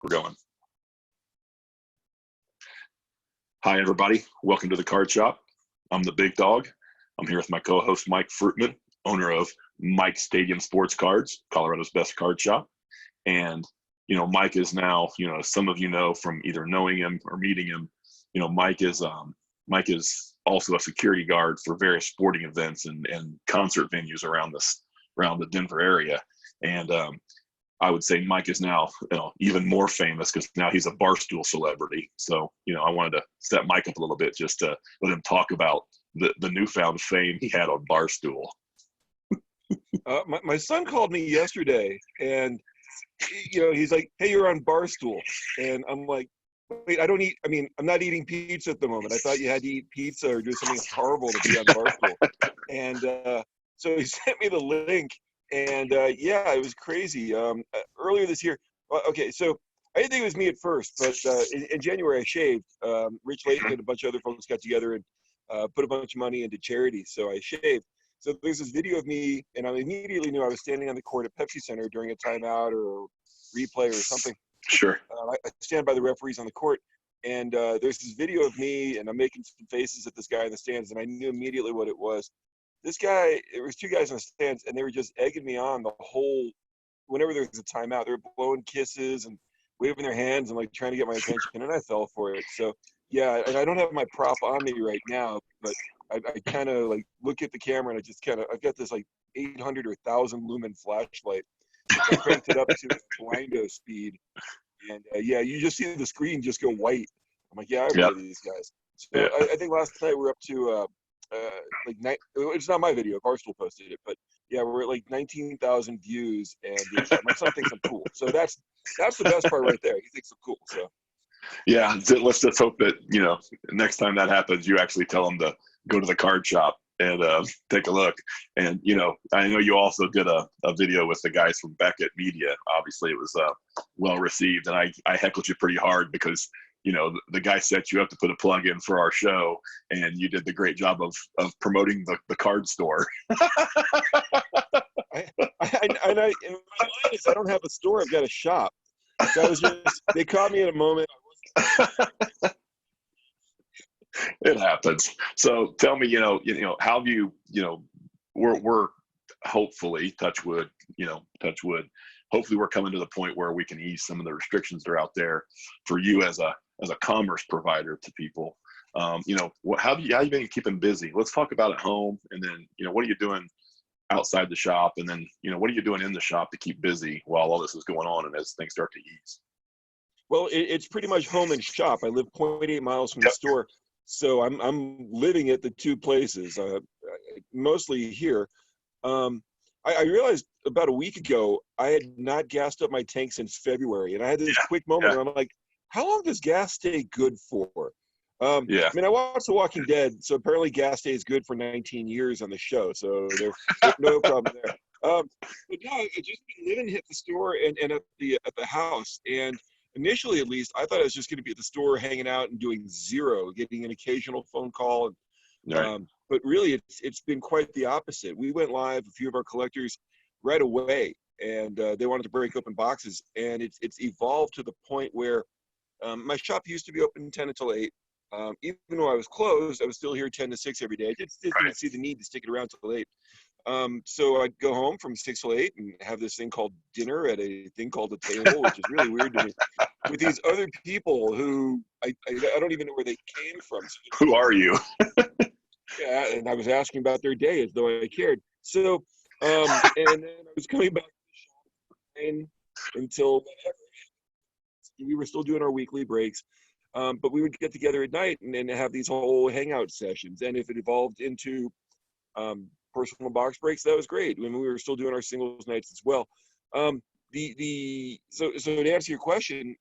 We're going. Hi, everybody. Welcome to the Card Shop. I'm the big dog. I'm here with my co-host, Mike Fruitman, owner of Mike Stadium Sports Cards, Colorado's best card shop. And, Mike is now, some of you know from either knowing him or meeting him, Mike is also a security guard for various sporting events and concert venues around the Denver area. And I would say Mike is now, even more famous because now he's a Barstool celebrity. So, I wanted to set Mike up a little bit just to let him talk about the newfound fame he had on Barstool. My son called me yesterday, and he's like, "Hey, you're on Barstool," and I'm like, "Wait, I'm not eating pizza at the moment. I thought you had to eat pizza or do something horrible to be on Barstool." And so he sent me the link. And yeah, it was crazy. Earlier this year, okay, so I didn't think it was me at first, but in January I shaved. Rich Layton and a bunch of other folks got together and put a bunch of money into charity, so I shaved. So there's this video of me, and I immediately knew I was standing on the court at Pepsi Center during a timeout or a replay or something. Sure. I stand by the referees on the court, and there's this video of me, and I'm making some faces at this guy in the stands, and I knew immediately what it was. This guy, it was two guys in the stands, and they were just egging me on the whole, whenever there was a timeout, they were blowing kisses and waving their hands and like trying to get my attention, and I fell for it. So yeah, and I don't have my prop on me right now, but I kind of like look at the camera and I've got this like 800 or 1,000 lumen flashlight. I cranked it up to blindo speed, and yeah, you just see the screen just go white. I'm like, yeah, I remember these guys. So I think last night we were up to it's not my video, Barstool posted it, but yeah, we're at like 19,000 views, and my son thinks I'm cool. So that's the best part right there. He thinks I'm cool. So yeah, let's just hope that next time that happens, you actually tell him to go to the card shop and take a look. And I know you also did a video with the guys from Beckett Media. Obviously, it was well received, and I heckled you pretty hard because the guy set you up to put a plug in for our show, and you did the great job of promoting the card store. And my line is, I don't have a store, I've got a shop. So they caught me in a moment. It happens. So tell me, how have you, we're hopefully, touch wood, hopefully we're coming to the point where we can ease some of the restrictions that are out there for you as a commerce provider to people. How you been keeping busy? Let's talk about at home, and then, what are you doing outside the shop? And then, what are you doing in the shop to keep busy while all this is going on and as things start to ease? Well, it's pretty much home and shop. I live 0.8 miles from the store. So I'm living at the two places, mostly here. I realized about a week ago I had not gassed up my tank since February, and I had this quick moment where I'm like, how long does gas stay good for? I mean, I watched The Walking Dead, so apparently gas stays good for 19 years on the show, so there's no problem there. But no, I just didn't hit the store and at the house, and initially, at least, I thought I was just going to be at the store hanging out and doing zero, getting an occasional phone call. And, but really, it's been quite the opposite. We went live, a few of our collectors, right away, and they wanted to break open boxes. And it's evolved to the point where my shop used to be open 10 until 8. Even though I was closed, I was still here 10 to 6 every day. I just didn't see the need to stick it around till 8. So I'd go home from 6 till 8 and have this thing called dinner at a thing called a table, which is really weird to me, with these other people who I don't even know where they came from. So, who are you? Yeah, and I was asking about their day as though I cared. So, and then I was coming back to the shop until whatever. We were still doing our weekly breaks. But we would get together at night and have these whole hangout sessions. And if it evolved into personal box breaks, that was great. I mean, we were still doing our singles nights as well. So to answer your question,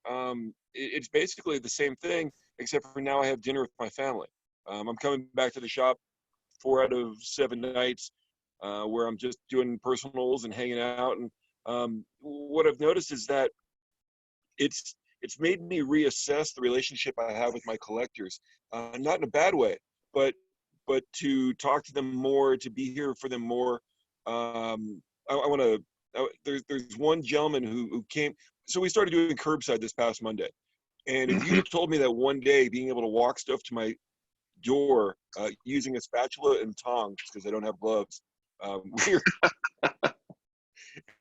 it's basically the same thing, except for now I have dinner with my family. I'm coming back to the shop 4 out of 7 nights where I'm just doing personals and hanging out. And what I've noticed is that it's made me reassess the relationship I have with my collectors, not in a bad way, but to talk to them more, to be here for them more. I want to there's one gentleman who came. So we started doing curbside this past Monday. And if you Mhm. had told me that one day being able to walk stuff to my door using a spatula and tongs because I don't have gloves, we're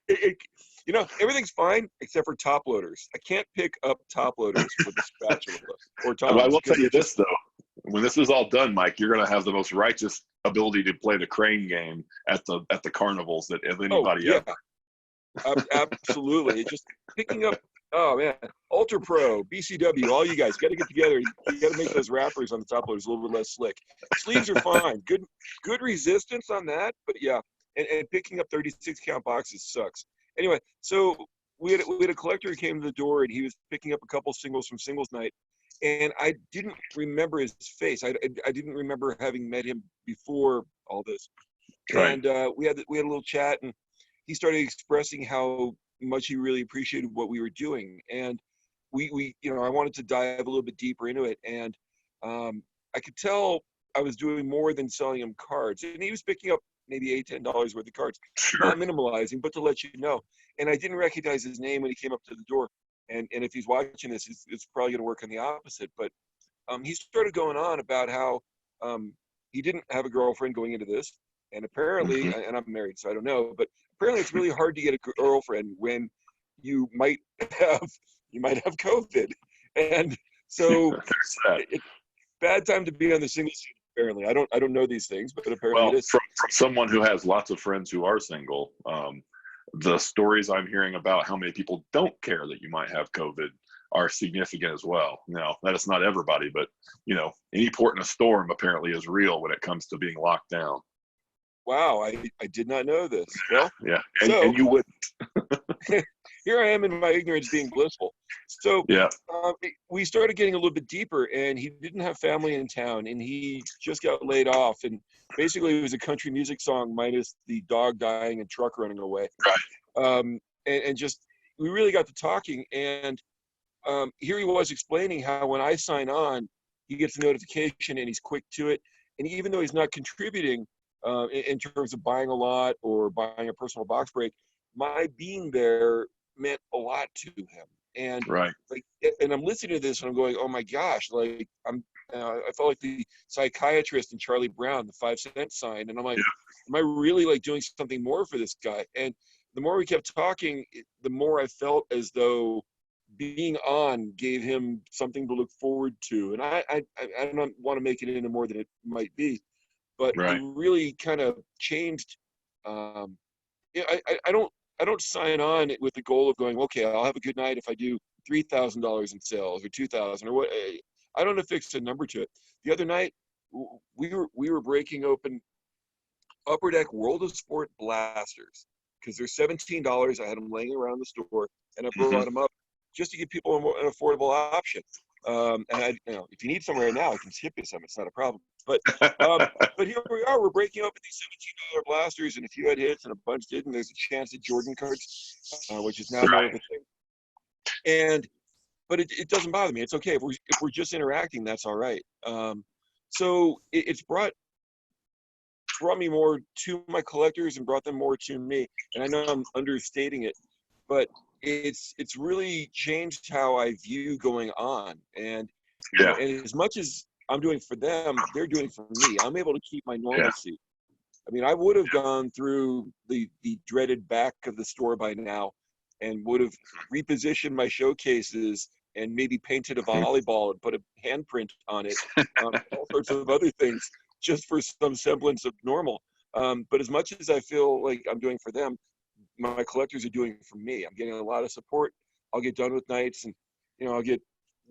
it, everything's fine except for top loaders. I can't pick up top loaders with a spatula or Well, I tongs will tell because you it just this though: when this is all done, Mike, you're going to have the most righteous ability to play the crane game at the carnivals that of oh anybody yeah, ever. absolutely. It just picking up. Oh man, Ultra Pro, BCW, all you guys got to get together. You got to make those wrappers on the top loaders a little bit less slick. Sleeves are fine. Good resistance on that, but yeah, and picking up 36 count boxes sucks. Anyway, so we had a collector who came to the door and he was picking up a couple singles from singles night, and I didn't remember his face. I didn't remember having met him before all this, Right. and we had a little chat and he started expressing how much he really appreciated what we were doing. And we I wanted to dive a little bit deeper into it. And I could tell I was doing more than selling him cards. And he was picking up maybe $8-10 worth of cards, not Sure. minimalizing, but to let you know. And I didn't recognize his name when he came up to the door. And if he's watching this, it's probably going to work on the opposite. But he started going on about how he didn't have a girlfriend going into this, and apparently, Hmm. and I'm married, so I don't know, but apparently it's really hard to get a girlfriend when you might have COVID, and so There's that. it's bad time to be on the single scene. Apparently, I don't know these things, but apparently it Well, is. from someone who has lots of friends who are single, the stories I'm hearing about how many people don't care that you might have COVID are significant as well. Now, that is not everybody, but any port in a storm apparently is real when it comes to being locked down. Wow, I did not know this. Well, Yeah, so and you would. here I am in my ignorance being blissful. So Yeah. we started getting a little bit deeper, and he didn't have family in town, and he just got laid off. And basically, it was a country music song minus the dog dying and truck running away. Right. And just we really got to talking, and here he was explaining how when I sign on, he gets a notification and he's quick to it. And even though he's not contributing in terms of buying a lot or buying a personal box break, my being there meant a lot to him. And Right. like, and I'm listening to this and I'm going, oh my gosh, like I felt like the psychiatrist in Charlie Brown, the 5 cent sign, and I'm like, Yeah. am I really like doing something more for this guy? And the more we kept talking, the more I felt as though being on gave him something to look forward to. And I don't want to make it into more than it might be, but it Right. really kind of changed. Um, yeah, I don't sign on with the goal of going, okay, I'll have a good night if I do $3,000 in sales or 2,000 or what. I don't affix a number to it. The other night, we were breaking open Upper Deck World of Sport blasters because they're $17. I had them laying around the store, and I brought Hmm. them up just to give people an affordable option. And if you need some right now, I can ship you some. It's not a problem. Um, but here we are. We're breaking open these $17 blasters, and if you had hits and a bunch didn't, there's a chance at Jordan cards, which is now more of Right. a thing. And but it doesn't bother me. It's okay if we're just interacting. That's all right. So it's brought me more to my collectors and brought them more to me. And I know I'm understating it, but it's really changed how I view going on. And Yeah. and as much as I'm doing for them, they're doing for me. I'm able to keep my Yeah. normalcy. I mean, I would have gone through the dreaded back of the store by now and would have repositioned my showcases and maybe painted a volleyball and put a handprint on it, all sorts of other things just for some semblance of normal. But as much as I feel like I'm doing for them, my collectors are doing for me. I'm getting a lot of support. I'll get done with nights and, I'll get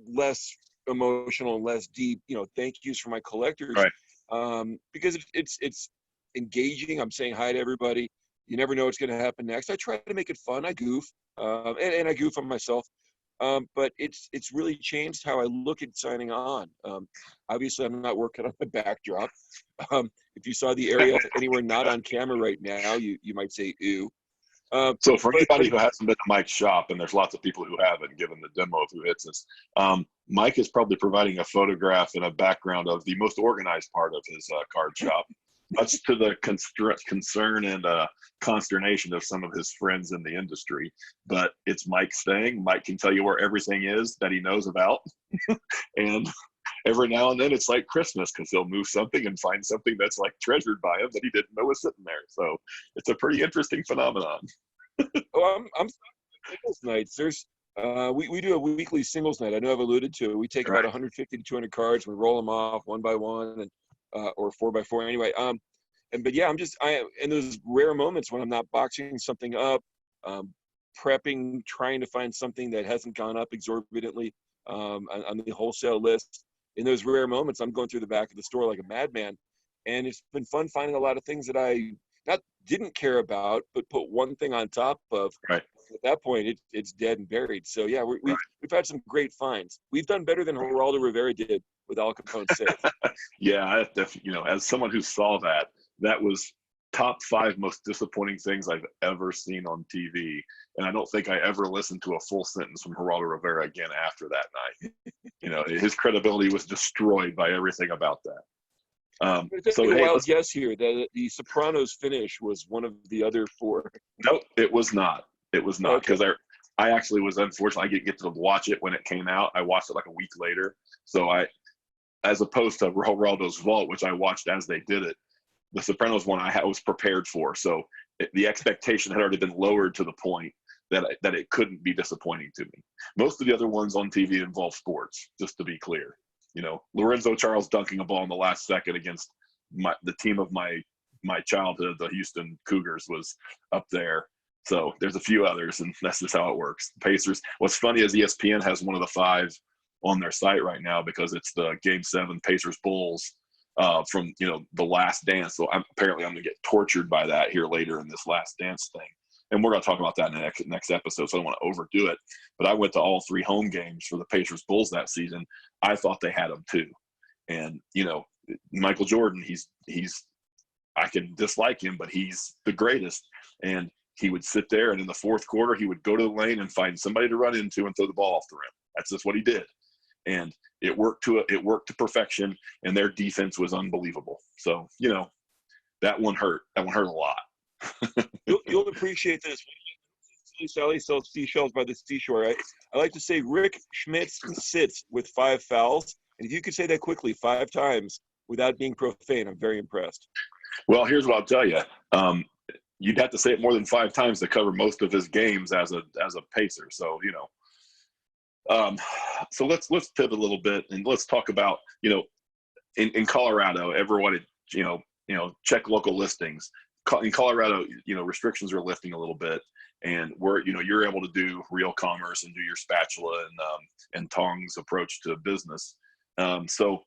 less emotional and less deep, thank yous for my collectors. Right. Because it's engaging. I'm saying hi to everybody. You never know what's going to happen next. I try to make it fun. I goof, and I goof on myself. But it's really changed how I look at signing on. Obviously, I'm not working on my backdrop. If you saw the area anywhere not on camera right now, you might say ew. So for But anybody who hasn't been to Mike's shop, and there's lots of people who haven't, given the demo of who hits us, Mike is probably providing a photograph and a background of the most organized part of his card shop. much to the concern and consternation of some of his friends in the industry. But it's Mike's thing. Mike can tell you where everything is that he knows about. And every now and then it's like Christmas because he'll move something and find something that's like treasured by him that he didn't know was sitting there. So it's a pretty interesting phenomenon. Oh, I'm singles nights. We do a weekly singles night. I know I've alluded to it. We take about 150 to 200 cards. We roll them off one by one, and or 4x4 anyway. But yeah, in those rare moments when I'm not boxing something up, prepping, trying to find something that hasn't gone up exorbitantly on the wholesale list. In those rare moments, I'm going through the back of the store like a madman, and it's been fun finding a lot of things that I didn't care about, but put one thing on top of. Right. At that point, it's dead and buried. So yeah, we've had some great finds. We've done better than Geraldo Rivera did with Al Capone's safe. Yeah, as someone who saw that, that was top 5 most disappointing things I've ever seen on TV. And I don't think I ever listened to a full sentence from Geraldo Rivera again after that night. His credibility was destroyed by everything about that. It's a wild guess here that the Sopranos finish was one of the other 4. Nope, it was not. It was not, because I actually was unfortunate. I didn't get to watch it when it came out. I watched it like a week later. So as opposed to Geraldo's Vault, which I watched as they did it, the Sopranos one I was prepared for. So the expectation had already been lowered to the point that it couldn't be disappointing to me. Most of the other ones on TV involve sports, just to be clear. Lorenzo Charles dunking a ball in the last second against the team of my childhood, the Houston Cougars, was up there. So there's a few others, and that's just how it works. The Pacers. What's funny is ESPN has one of the 5 on their site right now because it's the Game 7 Pacers Bulls from the Last Dance. So apparently I'm going to get tortured by that here later in this Last Dance thing, and we're going to talk about that in the next episode. So I don't want to overdo it. But I went to all 3 home games for the Pacers Bulls that season. I thought they had them too, and Michael Jordan. He's I can dislike him, but he's the greatest. And he would sit there, and in the fourth quarter, he would go to the lane and find somebody to run into and throw the ball off the rim. That's just what he did, and it worked to perfection. And their defense was unbelievable. So that one hurt. That one hurt a lot. You'll appreciate this. Sally sells seashells by the seashore. I like to say Rick Schmitz sits with 5 fouls, and if you could say that quickly 5 times without being profane, I'm very impressed. Well, here's what I'll tell you. You'd have to say it more than 5 times to cover most of his games as a Pacer. So so let's pivot a little bit and let's talk about in Colorado, everyone check local listings. In Colorado, restrictions are lifting a little bit, and you're able to do real commerce and do your spatula and tongs approach to business. So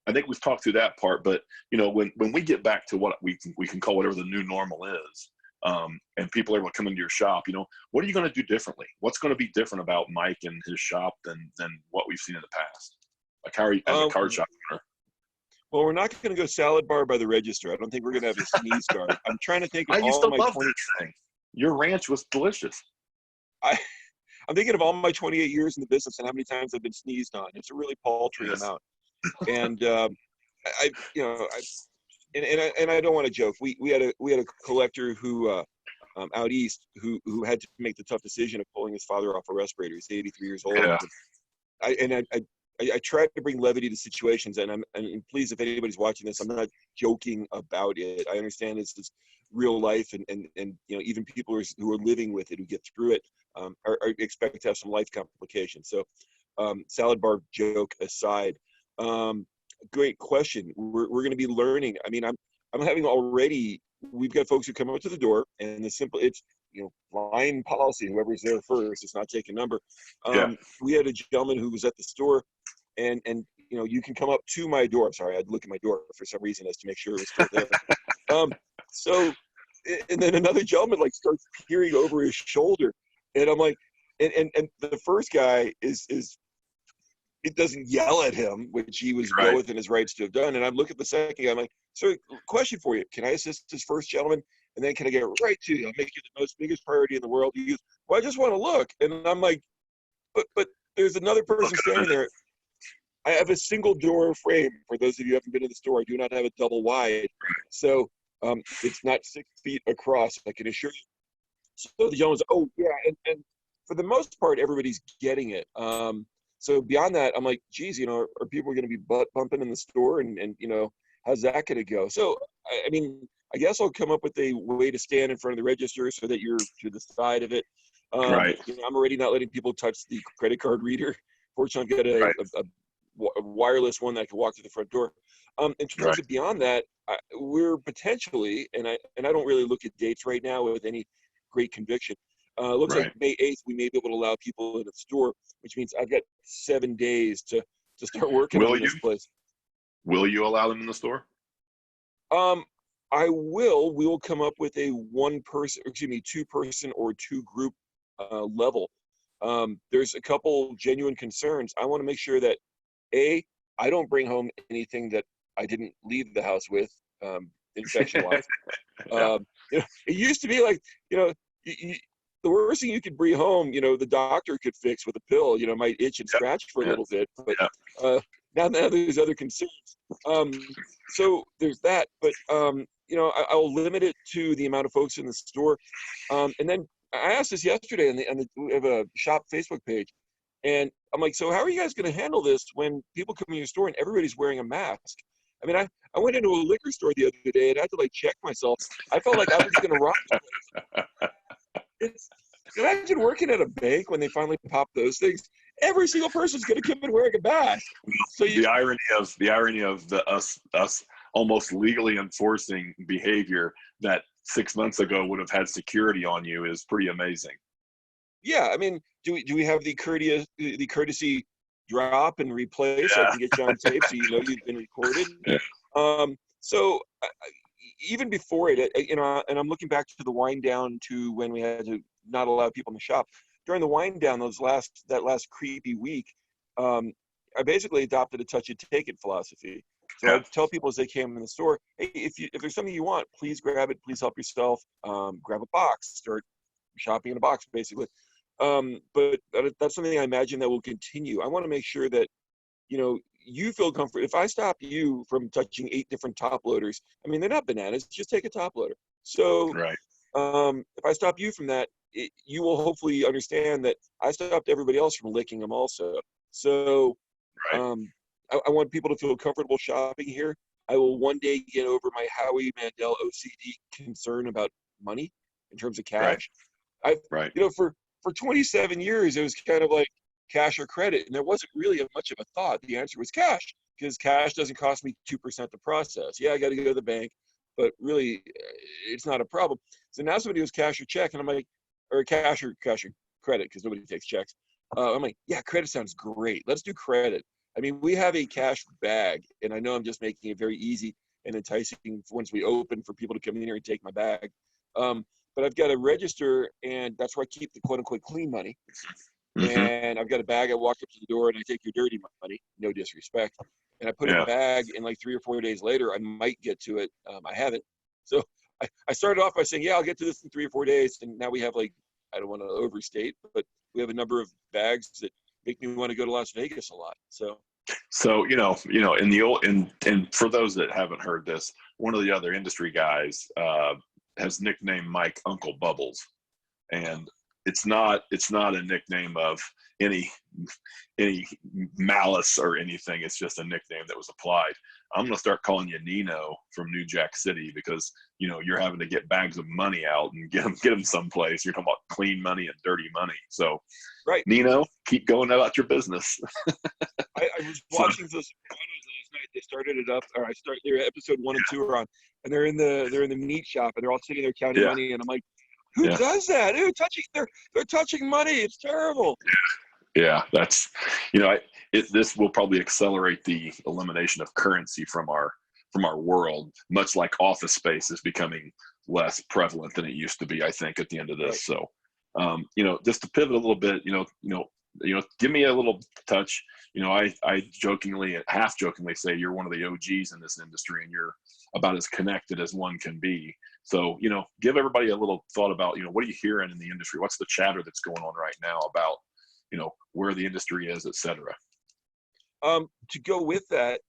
I think we've talked through that part, but when we get back to what we can call whatever the new normal is, and people are able to come into your shop, what are you going to do differently? What's going to be different about Mike and his shop than what we've seen in the past? Like, how are you as a card shop owner? Well, we're not going to go salad bar by the register. I don't think we're going to have a sneeze guard. I'm trying to think of I used to love that thing. Your ranch was delicious. I'm thinking of all my 28 years in the business and how many times I've been sneezed on. It's a really paltry amount. And I don't want to joke. We had a collector who out east who had to make the tough decision of pulling his father off a respirator. He's 83 years old. Yeah. I tried to bring levity to situations, and please, if anybody's watching this, I'm not joking about it. I understand this is real life, and even people who are living with it, who get through it, are expected to have some life complications. So, salad bar joke aside, great question. We're going to be learning. I mean, I'm having already. We've got folks who come up to the door, and it's line policy. Whoever's there first is not taking number. We had a gentleman who was at the store, and you can come up to my door. Sorry, I'd look at my door for some reason as to make sure it was still there. So, and then another gentleman starts peering over his shoulder, and I'm like, and the first guy is it doesn't yell at him, which he was well within his rights to have done. And I look at the second guy, I'm like, so question for you, can I assist this first gentleman? And then can I get right to you? I'll make you the biggest priority in the world. He goes, well, I just want to look. And I'm like, but there's another person standing there. I have a single door frame. For those of you who haven't been to the store, I do not have a double wide. So it's not 6 feet across, I can assure you. So the gentleman's, oh yeah, and for the most part, everybody's getting it. So beyond that, I'm like, geez, are people going to be butt bumping in the store, and how's that going to go? So I mean, I guess I'll come up with a way to stand in front of the register so that you're to the side of it. Right. I'm already not letting people touch the credit card reader. Fortunately, I've got Right. a wireless one that I can walk to the front door. In terms Right. of beyond that, we're potentially, and I don't really look at dates right now with any great conviction. Looks like Right. May 8th, we may be able to allow people in the store, which means I've got 7 days to start working Will on you? this place. Will you allow them in the store? I will. We will come up with a 2-person or 2-group level. There's a couple genuine concerns. I want to make sure that I don't bring home anything that I didn't leave the house with, infection wise. Yeah. It used to be like, the worst thing you could bring home, the doctor could fix with a pill, might itch and scratch for a little bit, but now there's other concerns. So there's that, but I'll limit it to the amount of folks in the store. And then I asked this yesterday we have a shop Facebook page, and I'm like, so how are you guys going to handle this when people come in your store and everybody's wearing a mask? I mean, I went into a liquor store the other day and I had to check myself. I felt like I was going to rob the place. Imagine working at a bank when they finally pop those things. Every single person's going to come in wearing a mask. So the irony of us almost legally enforcing behavior that 6 months ago would have had security on you is pretty amazing. Yeah, I mean, do we have the courtesy drop and replay so I can get you on tape so you've been recorded? Yeah. So even before it, and I'm looking back to the wind down to when we had to not allow people in the shop. During the wind down, that last creepy week, I basically adopted a touch it, take it philosophy. So I tell people as they came in the store, hey, if there's something you want, please grab it, please help yourself. Grab a box, start shopping in a box, basically. But that's something I imagine that will continue. I want to make sure that you feel comfort. If I stop you from touching 8 different top loaders, I mean, they're not bananas. Just take a top loader. So Right. if I stop you from that, you will hopefully understand that I stopped everybody else from licking them also. So Right. I want people to feel comfortable shopping here. I will one day get over my Howie Mandel OCD concern about money in terms of cash. Right. For 27 years, it was kind of like cash or credit, and there wasn't really much of a thought. The answer was cash, because cash doesn't cost me 2% to process. Yeah, I got to go to the bank, but really, it's not a problem. So now somebody goes cash or check, and I'm like, or cash or credit, because nobody takes checks. I'm like, yeah, credit sounds great. Let's do credit. I mean, we have a cash bag, and I know I'm just making it very easy and enticing once we open for people to come in here and take my bag. But I've got a register, and that's where I keep the quote unquote clean money. Mm-hmm. And I've got a bag. I walk up to the door and I take your dirty money, no disrespect, and I put it in the bag. And like 3 or 4 days later, I might get to it. I haven't. So I started off by saying, yeah, I'll get to this in 3 or 4 days. And now we have I don't want to overstate, but we have a number of bags that make me want to go to Las Vegas a lot. So in the old, and for those that haven't heard this, one of the other industry guys has nicknamed Mike Uncle Bubbles, and it's not a nickname of any malice or anything. It's just a nickname that was applied. I'm gonna start calling you Nino from New Jack City, because you're having to get bags of money out and get them someplace. You're talking about clean money and dirty money. So right, Nino, keep going about your business. I was watching The Sopranos last night. They started it up, or their episode 1 and 2 are on, and they're in the meat shop, and they're all sitting there counting money, and I'm like, who does that? They're touching money. It's terrible. Yeah, that's this will probably accelerate the elimination of currency from our world, much like office space is becoming less prevalent than it used to be, I think, at the end of this. Right. So just to pivot a little bit, give me a little touch. I jokingly, half jokingly say you're one of the OGs in this industry, and you're about as connected as one can be. So, give everybody a little thought about, what are you hearing in the industry? What's the chatter that's going on right now about, where the industry is, et cetera? To go with that,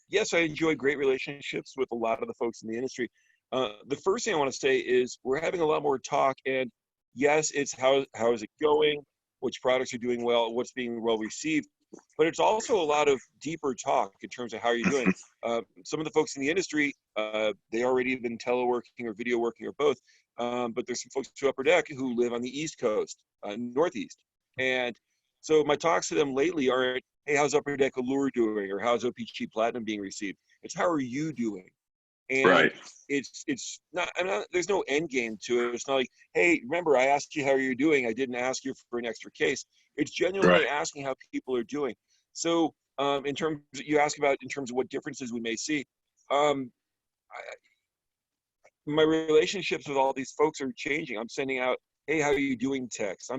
yes, I enjoy great relationships with a lot of the folks in the industry. The first thing I want to say is we're having a lot more talk, and yes, it's how is it going, which products are doing well, what's being well received, but it's also a lot of deeper talk in terms of how you're doing. Some of the folks in the industry, they already have been teleworking or video working or both, but there's some folks to Upper Deck who live on the East Coast, Northeast, and so my talks to them lately aren't, hey, how's Upper Deck Allure doing, or how's OPG Platinum being received? It's how are you doing? And Right. it's not, there's no end game to it. It's not like, hey, remember I asked you how you're doing. I didn't ask you for an extra case. It's genuinely Right. asking how people are doing. So in terms, you ask about in terms of what differences we may see. Um, my relationships with all these folks are changing. I'm sending out, hey, how are you doing texts.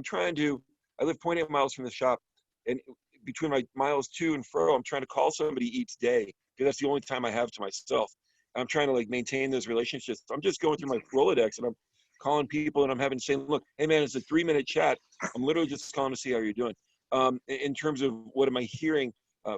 I live 0.8 miles from the shop, and between my miles to and fro, I'm trying to call somebody each day because that's the only time I have to myself. I'm trying to like maintain those relationships. I'm just going through my Rolodex and I'm calling people and I'm having to say, look, hey man, it's a 3-minute chat. I'm literally just calling to see how you're doing. In terms of what am I hearing,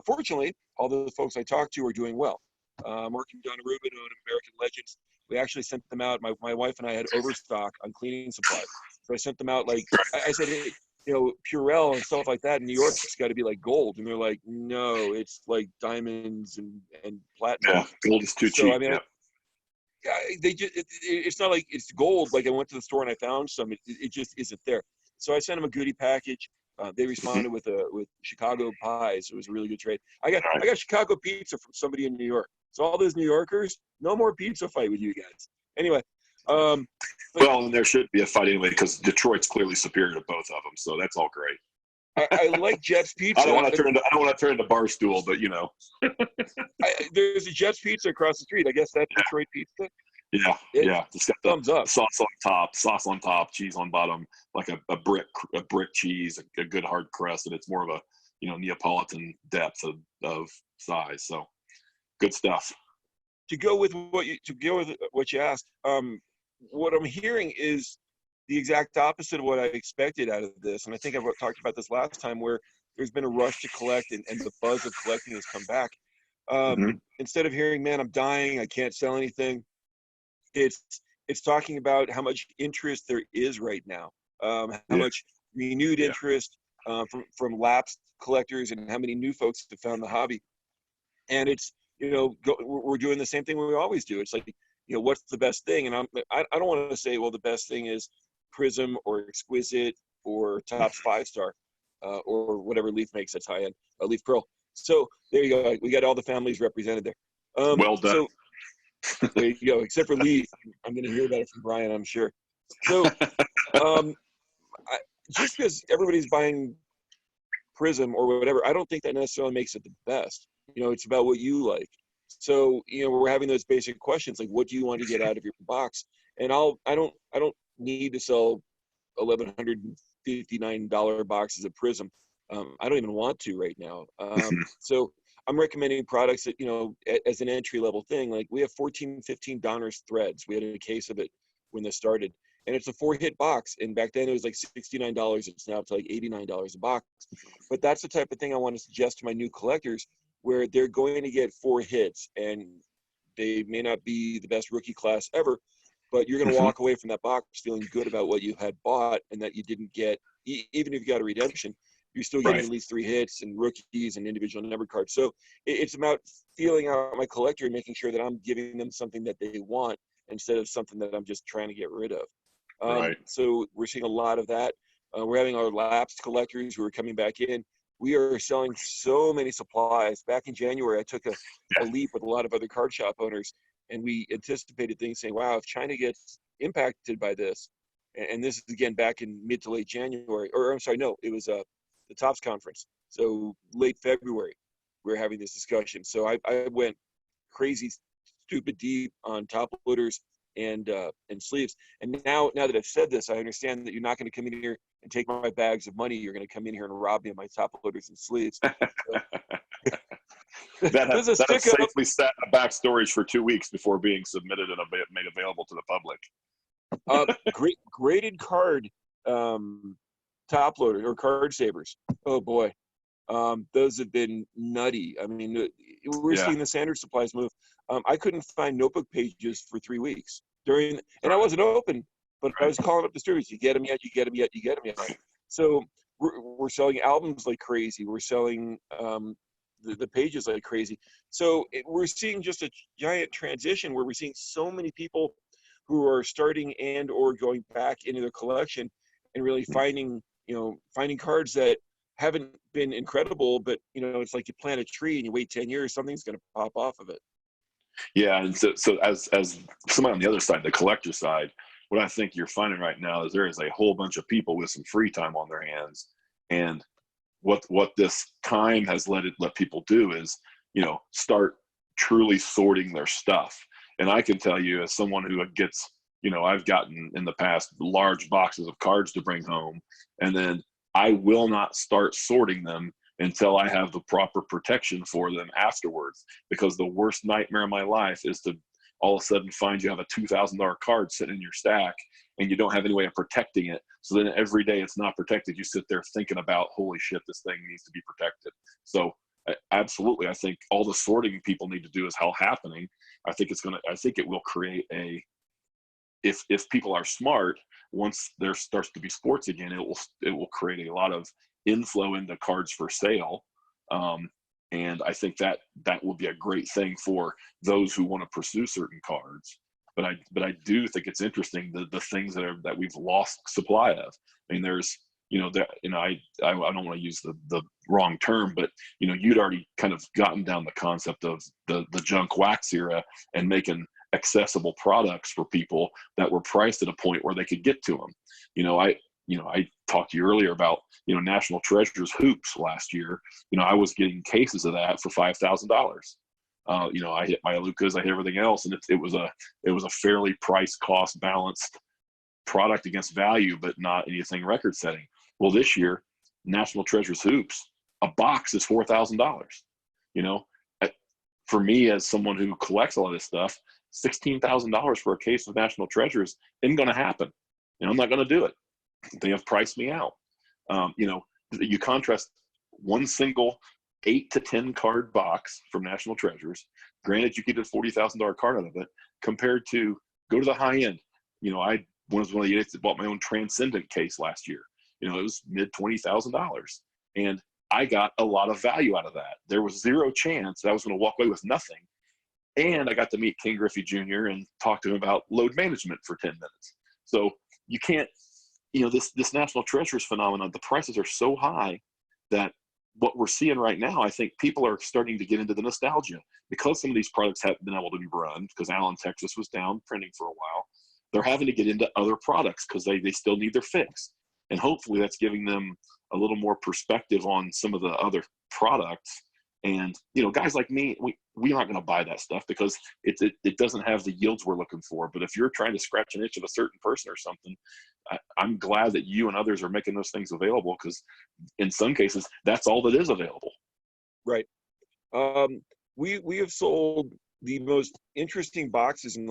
fortunately, all the folks I talk to are doing well. Working John Rubin on American Legends, we actually sent them out. My wife and I had overstock on cleaning supplies, so I sent them out. Like I said, hey, Purell and stuff like that in New York, it's got to be like gold, and they're like, no, it's like diamonds and platinum. Yeah. Gold is too So cheap. I mean, Yeah. they just it's not like it's gold. Like I went to the store and I found some. It just isn't there. So I sent them a goodie package. They Hmm. responded with Chicago pies. It was a really good trade. I Right. got Chicago pizza from somebody in New York. So all those New Yorkers, no more pizza fight with you guys. Anyway, um, but Well, and there should be a fight anyway because Detroit's clearly superior to both of them, so that's all great. I like Jets I don't pizza. want to turn into Barstool, but There's a Jets pizza across the street. I guess that's Detroit pizza. yeah, It yeah. It's got the thumbs up. sauce on top, cheese on bottom, like a brick cheese, a good hard crust, and it's more of a Neapolitan depth of size. So good stuff. To go with what you asked, what I'm hearing is the exact opposite of what I expected out of this. And I think I've talked about this last time, where there's been a rush to collect, and the buzz of collecting has come back. Hmm. Instead of hearing, man, I'm dying, I can't sell anything, it's it's talking about how much interest there is right now, how Yeah, much renewed yeah, interest from lapsed collectors, and how many new folks have found the hobby. And it's we're doing the same thing we always do. It's like, what's the best thing? And I don't want to say, well, the best thing is Prism or Exquisite or Topps 5-star, or whatever Leaf makes that's high end, Leaf Pearl. So there you go. We got all the families represented there. well done. So there you go. Except for Leaf, I'm going to hear about it from Brian, I'm sure. So um, just because everybody's buying Prism or whatever, I don't think that necessarily makes it the best. It's about what you like. So we're having those basic questions like, what do you want to get out of your box? And I don't need to sell $1,159 boxes of Prism. I don't even want to right now. So I'm recommending products that, as an entry level thing. Like we have 14, 15 Donner's threads. We had a case of it when this started, and it's a 4-hit box. And back then it was like $69. It's now up to like $89 a box. But that's the type of thing I want to suggest to my new collectors, where they're going to get 4 hits, and they may not be the best rookie class ever, but you're going to Hmm. walk away from that box feeling good about what you had bought, and that you didn't get, even if you got a redemption, you're still getting Right. at least 3 hits and rookies and individual number cards. So it's about feeling out my collector and making sure that I'm giving them something that they want instead of something that I'm just trying to get rid of. Right. So we're seeing a lot of that. We're having our lapsed collectors who are coming back in. We are selling so many supplies. Back in January, I took a leap with a lot of other card shop owners, and we anticipated things saying, wow, if China gets impacted by this, and this is again back in mid to late January, or I'm sorry, no, it was the Topps conference. So late February, we were having this discussion. So I went crazy, stupid deep on top loaders and sleeves. And now that I've said this, I understand that you're not going to come in here and take my bags of money. You're going to come in here and rob me of my top loaders and sleeves. So, that there's a have stick up. safely sat in a back storage for 2 weeks before being submitted and made available to the public. Graded card top loader or card savers. Oh boy. Those have been nutty. I mean, we're Yeah. seeing the Sanders supplies move. I couldn't find notebook pages for 3 weeks and I Right. wasn't open, but I Right. was calling up distributors. You get them yet? You get them yet? You get them yet? So we're selling albums like crazy. We're selling the pages like crazy. So we're seeing just a giant transition where we're seeing so many people who are starting and or going back into their collection and really finding cards that haven't been incredible, but it's like you plant a tree and you wait 10 years, something's going to pop off of it. Yeah, and so as somebody on the other side, the collector side, what I think you're finding right now is there is a whole bunch of people with some free time on their hands, and what this time has let people do is start truly sorting their stuff. And I can tell you, as someone who gets, I've gotten in the past large boxes of cards to bring home, and then I will not start sorting them until I have the proper protection for them afterwards. Because the worst nightmare of my life is to all of a sudden find you have a $2,000 card sitting in your stack and you don't have any way of protecting it. So then every day it's not protected, you sit there thinking about, holy shit, this thing needs to be protected. So absolutely, I think all the sorting people need to do is happening. I think it will create if people are smart, once there starts to be sports again, it will create a lot of inflow into cards for sale. And I think that will be a great thing for those who want to pursue certain cards. But I do think it's interesting the things that we've lost supply of. I mean, there's I don't want to use the wrong term, but you'd already kind of gotten down the concept of the junk wax era and making accessible products for people that were priced at a point where they could get to them. I talked to you earlier about National Treasures hoops last year. I was getting cases of that for $5,000. I hit my Lucas, I hit everything else, and it was a fairly price cost balanced product against value, but not anything record setting. Well, this year, National Treasures hoops, a box is $4,000. For me as someone who collects a lot of this stuff, $16,000 for a case of National Treasures isn't going to happen. I'm not going to do it. They have priced me out. You contrast one single 8 to 10 card box from National Treasures. Granted, you get a $40,000 card out of it, compared to go to the high end. I was one of the idiots that bought my own Transcendent case last year. It was mid $20,000, and I got a lot of value out of that. There was zero chance that I was going to walk away with nothing. And I got to meet King Griffey Jr. and talk to him about load management for 10 minutes. So you can't, this National Treasures phenomenon, the prices are so high that what we're seeing right now, I think people are starting to get into the nostalgia because some of these products haven't been able to be run because Allen, Texas was down printing for a while. They're having to get into other products because they still need their fix. And hopefully that's giving them a little more perspective on some of the other products. And, guys like me, we're not going to buy that stuff because it doesn't have the yields we're looking for. But if you're trying to scratch an itch of a certain person or something, I'm glad that you and others are making those things available, because in some cases, that's all that is available. Right. We have sold the most interesting boxes in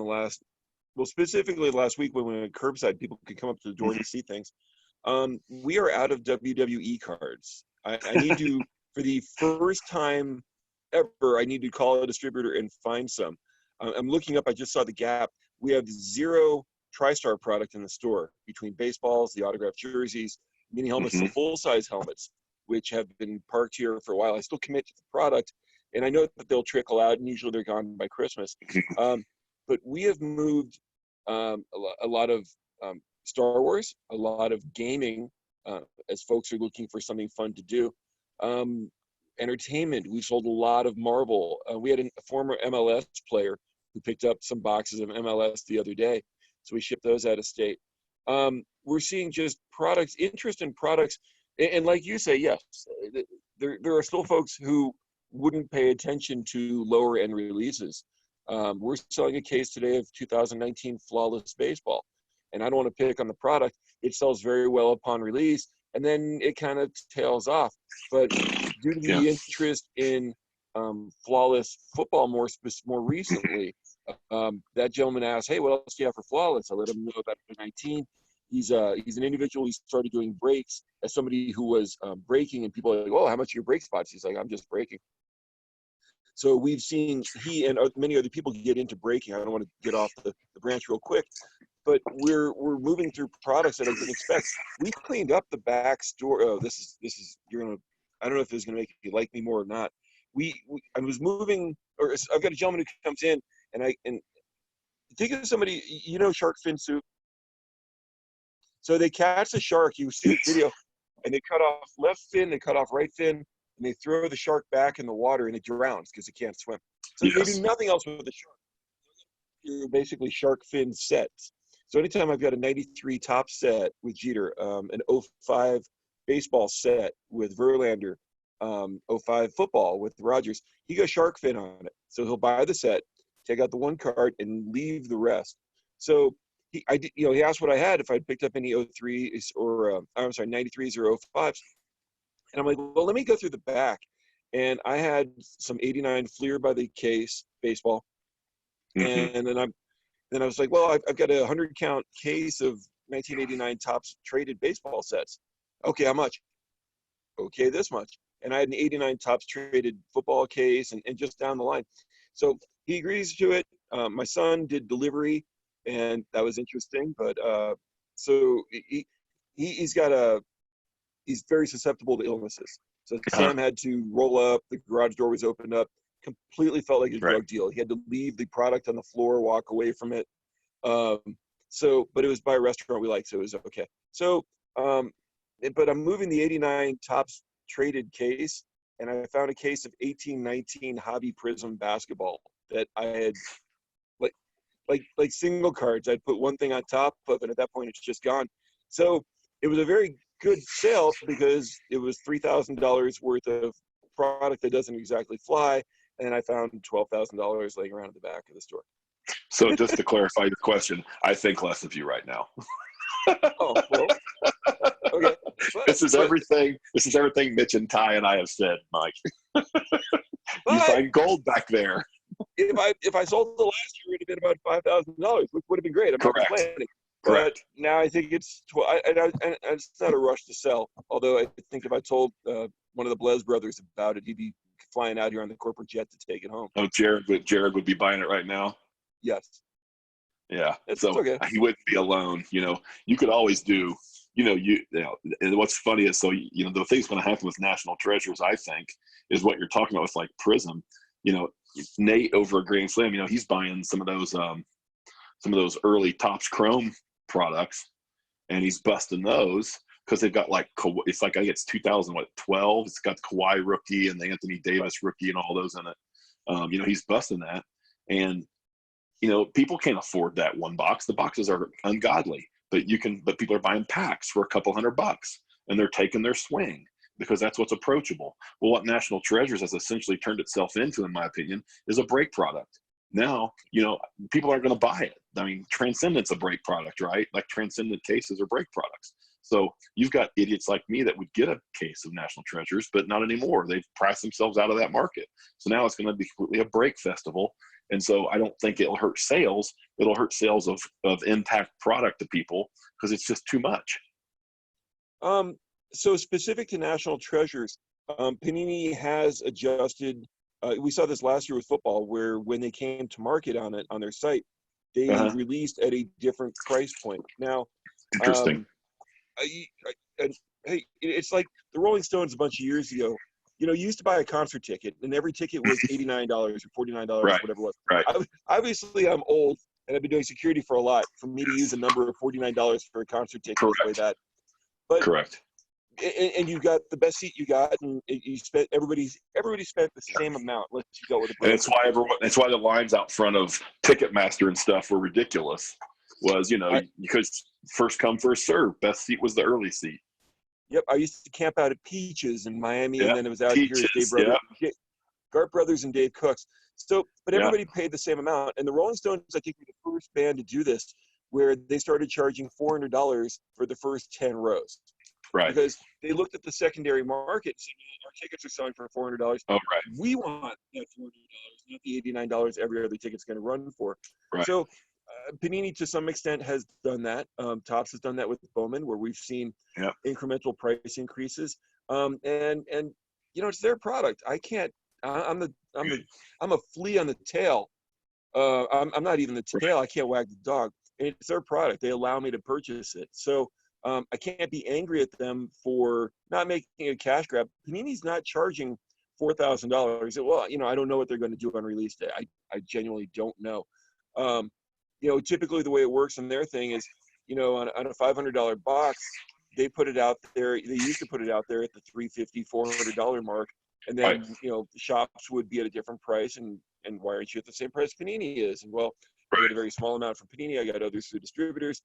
specifically last week when we went curbside, people could come up to the door to see things. We are out of WWE cards. I need to, for the first time ever, I need to call a distributor and find some. I'm looking up, I just saw the Gap. We have 0 TriStar product in the store between baseballs, the autographed jerseys, mini helmets, the full-size helmets, which have been parked here for a while. I still commit to the product, and I know that they'll trickle out, and usually they're gone by Christmas. But we have moved a lot of Star Wars, a lot of gaming, as folks are looking for something fun to do. Entertainment, we sold a lot of Marvel. We had a former MLS player who picked up some boxes of MLS the other day, so we shipped those out of state. We're seeing just interest in products, and like you say, yes, there are still folks who wouldn't pay attention to lower end releases. We're selling a case today of 2019 Flawless Baseball. And I don't want to pick on the product. It sells very well upon release, and then it kind of tails off. But due to the interest in Flawless football more recently, that gentleman asked, hey, what else do you have for Flawless? I let him know about the 19. He's an individual. He started doing brakes as somebody who was braking, and people are like, "Oh, how much are your brake spots?" He's like, "I'm just braking." So we've seen he and many other people get into braking. I don't want to get off the branch real quick, but we're moving through products that I didn't expect. We cleaned up the back store. Oh, this is you're gonna. I don't know if this is gonna make you like me more or not. I was moving, or I've got a gentleman who comes in, and think of somebody, shark fin soup. So they catch the shark. You see the video, and they cut off left fin, they cut off right fin, and they throw the shark back in the water, and it drowns because it can't swim. So they do nothing else with the shark. They're basically shark fin sets. So anytime I've got a 93 top set with Jeter, an '05 baseball set with Verlander, '05 football with Rogers, he goes shark fin on it. So he'll buy the set, take out the one card, and leave the rest. So he asked what I had, if I'd picked up any '03s or I'm sorry, '93s or '05s, and I'm like, well, let me go through the back, and I had some '89 Fleer by the case baseball, and then I was like, well, I've got a 100 count case of 1989 Topps traded baseball sets. Okay, how much? Okay, this much. And I had an '89 Topps traded football case, and just down the line. So he agrees to it. My son did delivery, and that was interesting. But so he's very susceptible to illnesses. So Sam had to roll up. The garage door was opened up. Completely felt like a drug deal. He had to leave the product on the floor, walk away from it. But it was by a restaurant we liked, so it was okay. So, but I'm moving the '89 Topps traded case, and I found a case of 1819 Hobby Prism basketball that I had, like single cards. I'd put one thing on top of, and at that point it's just gone. So it was a very good sale because it was $3,000 worth of product that doesn't exactly fly, and I found $12,000 laying around in the back of the store. So just to clarify your question, I think less of you right now. Oh, well, okay. This is everything Mitch and Ty and I have said, Mike. You find gold back there. If I sold the last year, it would have been about $5,000, which would have been great. I'm not complaining. But now I think it's it's not a rush to sell. Although I think if I told one of the Blez brothers about it, he'd be flying out here on the corporate jet to take it home. Oh, Jared would be buying it right now. Yes. Yeah. It's so okay. He wouldn't be alone. You could always do. And what's funny is, the thing's going to happen with National Treasures, I think, is what you're talking about with like Prism. Nate over at Grand Slam, he's buying some of those early Topps Chrome products, and he's busting those because they've got it's like I think it's 2012. It's got the Kawhi rookie and the Anthony Davis rookie and all those in it. He's busting that, and people can't afford that one box. The boxes are ungodly, but people are buying packs for a couple $100, and they're taking their swing because that's what's approachable. Well, what National Treasures has essentially turned itself into, in my opinion, is a break product. Now, people aren't going to buy it. I mean, Transcendent's a break product, right? Like Transcendent cases are break products. So you've got idiots like me that would get a case of National Treasures, but not anymore. They've priced themselves out of that market. So now it's going to be completely a break festival. And so I don't think it'll hurt sales. It'll hurt sales of impact product to people because it's just too much. So specific to National Treasures, Panini has adjusted. We saw this last year with football, where when they came to market on their site, they released at a different price point. Now, interesting. Hey, it's like the Rolling Stones a bunch of years ago. You used to buy a concert ticket, and every ticket was $89 or $49, whatever it was. Right. Obviously, I'm old, and I've been doing security for a lot. For me to use a number of $49 for a concert ticket is way bad. But correct. And you got the best seat you got, and you spent everybody spent the same amount. Unless you go with a broker. And that's why the lines out front of Ticketmaster and stuff were ridiculous. Was because first come first serve. Best seat was the early seat. Yep, I used to camp out at Peaches in Miami, and then it was out Peaches, here at Dave Brothers, Gart Brothers, and Dave Cooks. So, but everybody paid the same amount, and the Rolling Stones, I think, were the first band to do this, where they started charging $400 for the first 10 rows. Right. Because they looked at the secondary market and said, our tickets are selling for $400. Oh, right. We want that $400, not the $89 every other ticket's going to run for. Right. So Panini to some extent has done that. Topps has done that with Bowman, where we've seen Yep. incremental price increases. And it's their product. I can't. I'm a flea on the tail. I'm not even the tail. I can't wag the dog. And it's their product. They allow me to purchase it. So I can't be angry at them for not making a cash grab. Panini's not charging $4,000. Well, I don't know what they're going to do on release day. I genuinely don't know. Typically the way it works on their thing is, on a $500 box, they put it out there. They used to put it out there at the $350, $400 mark, and then Right. shops would be at a different price. And why aren't you at the same price Panini is? And well, I Right. get a very small amount from Panini. I got others through distributors.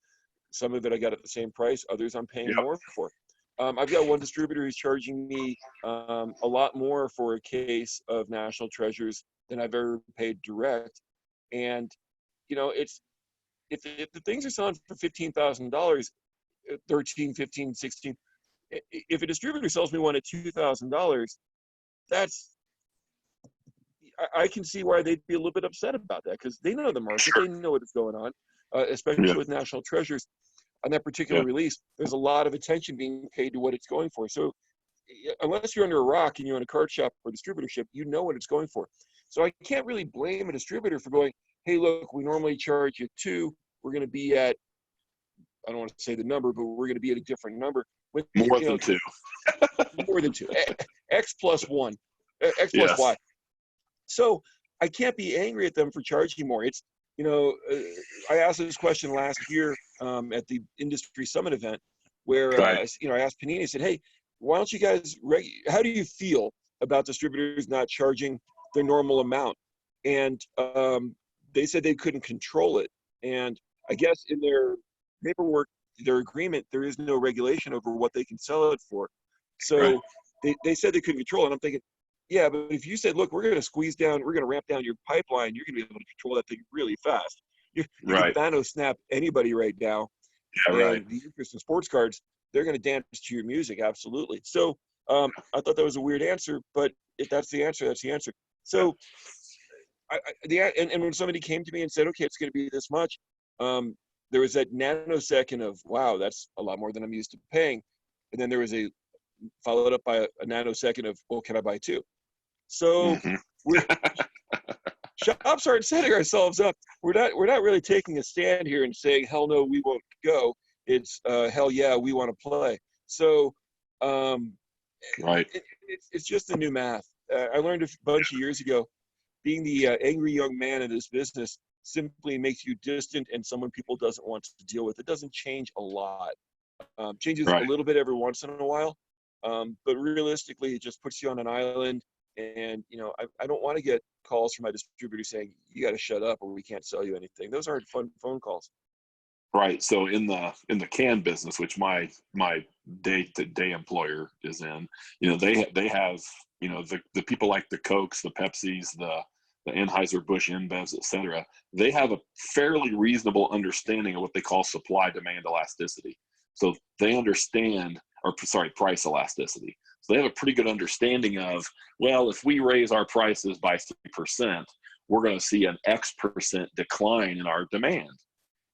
Some of it I got at the same price. Others I'm paying Yep. more for. I've got one distributor who's charging me a lot more for a case of National Treasures than I've ever paid direct. And it's if the things are selling for $15,000, 13, 15, 16. If a distributor sells me one at $2,000, that's I can see why they'd be a little bit upset about that, because they know the market, Sure. they know what's going on, especially Yeah. with National Treasures. On that particular Yeah. release, there's a lot of attention being paid to what it's going for. So unless you're under a rock and you're in a card shop or distributorship, you know what it's going for. So I can't really blame a distributor for going, hey, look, we normally charge you 2. We're going to be at, I don't want to say the number, but we're going to be at a different number. With More than 2. more than 2, X plus 1, X plus Yes. Y. So I can't be angry at them for charging more. It's, I asked this question last year at the industry summit event where, Right. I asked Panini, I said, hey, why don't you guys, how do you feel about distributors not charging their normal amount? And they said they couldn't control it. And I guess in their paperwork, their agreement, there is no regulation over what they can sell it for. So they said they couldn't control it. And I'm thinking, yeah, but if you said, look, we're going to ramp down your pipeline, you're going to be able to control that thing really fast. You Right. can Thanos snap anybody right now. Yeah. Right. And the interest in sports cards, they're going to dance to your music. Absolutely. So I thought that was a weird answer, but if that's the answer, that's the answer. So and when somebody came to me and said, okay, it's going to be this much, there was that nanosecond of, wow, that's a lot more than I'm used to paying. And then there was a followed up by a nanosecond of, well, can I buy 2? So we're shops aren't setting ourselves up. We're not really taking a stand here and saying, hell no, we won't go. It's hell yeah, we want to play. So Right. it's just the new math. I learned a bunch of years ago, being the angry young man in this business simply makes you distant and someone people doesn't want to deal with. It doesn't change a lot. Changes a Right. little bit every once in a while. But realistically, it just puts you on an island. And, I don't want to get calls from my distributor saying, you got to shut up or we can't sell you anything. Those aren't fun phone calls. Right. So in the can business, which my day-to-day employer is in, they have, the people like the Cokes, the Pepsis, the Anheuser-Busch InBevs, et cetera. They have a fairly reasonable understanding of what they call supply-demand elasticity. So they understand, price elasticity. So they have a pretty good understanding of, well, if we raise our prices by 3%, we're going to see an X% decline in our demand.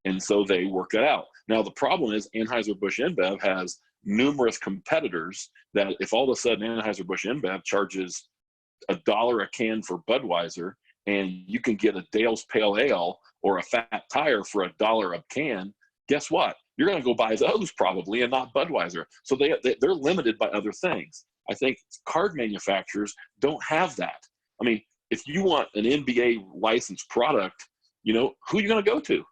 And so they work it out. Now, the problem is Anheuser-Busch InBev has numerous competitors that if all of a sudden Anheuser-Busch InBev charges $1 a can for Budweiser and you can get a Dale's Pale Ale or a Fat Tire for $1 a can, guess what? You're going to go buy those probably and not Budweiser. So they're limited by other things. I think card manufacturers don't have that. I mean, if you want an NBA licensed product, who are you going to go to?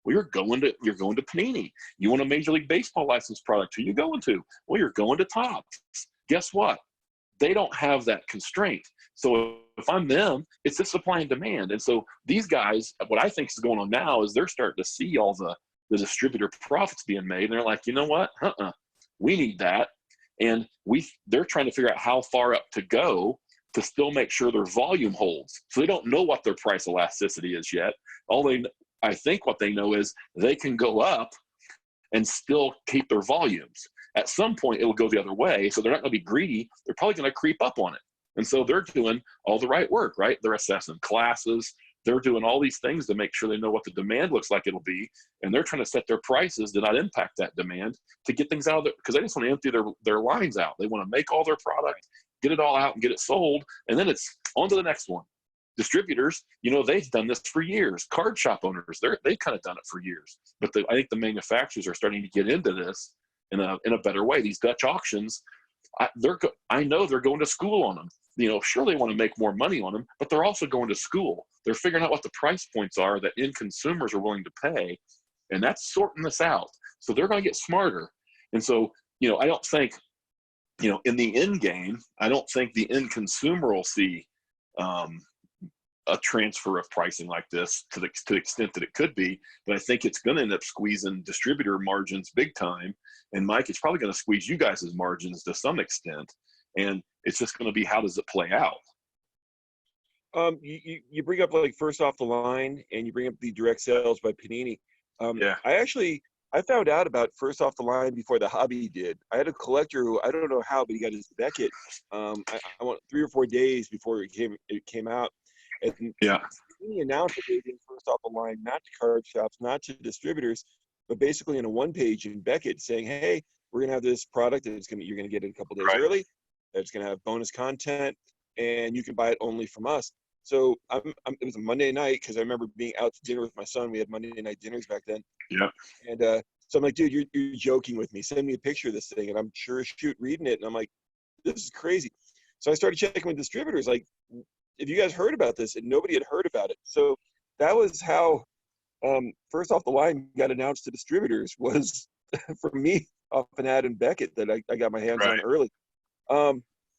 Well, you're going to Panini. You want a Major League Baseball licensed product, who are you going to? Well, you're going to Topps. Guess what? They don't have that constraint. So if I'm them, it's a supply and demand. And so these guys, what I think is going on now is they're starting to see all the distributor profits being made. And they're like, you know what? We need that. And they're trying to figure out how far up to go to still make sure their volume holds. So they don't know what their price elasticity is yet. I think what they know is they can go up and still keep their volumes. At some point, it will go the other way. So they're not going to be greedy. They're probably going to creep up on it. And so they're doing all the right work, right? They're assessing classes. they're doing all these things to make sure they know what the demand looks like it'll be, and they're trying to set their prices to not impact that demand to get things out of there, because they just want to empty their lines out. They want to make all their product, get it all out and get it sold, and then it's on to the next one. Distributors, they've done this for years. Card shop owners, they've kind of done it for years. But I think the manufacturers are starting to get into this in a better way. These Dutch auctions, I know they're going to school on them. Sure, they want to make more money on them, but they're also going to school. They're figuring out what the price points are that end consumers are willing to pay, and that's sorting this out. So they're going to get smarter. And so, I don't think, in the end game, I don't think the end consumer will see a transfer of pricing like this to the extent that it could be, but I think it's going to end up squeezing distributor margins big time. And Mike, it's probably going to squeeze you guys' margins to some extent. And it's just going to be, how does it play out? You bring up like first off the line, and you bring up the direct sales by Panini. Yeah. I found out about first off the line before the hobby did. I had a collector who, I don't know how, but he got his Beckett. I want 3 or 4 days before it came out. And yeah, he announced that they did first off the line, not to card shops, not to distributors, but basically in a 1-page in Beckett saying, hey, we're going to have this product that you're going to get it a couple days early. That's going to have bonus content, and you can buy it only from us. So it was a Monday night, because I remember being out to dinner with my son. We had Monday night dinners back then. Yeah. And so I'm like, dude, you're joking with me. Send me a picture of this thing. And I'm sure as shoot reading it. And I'm like, this is crazy. So I started checking with distributors, like, if you guys heard about this, and nobody had heard about it. So that was how first off the line got announced to distributors, was for me off an ad in Beckett that I got my hands on early.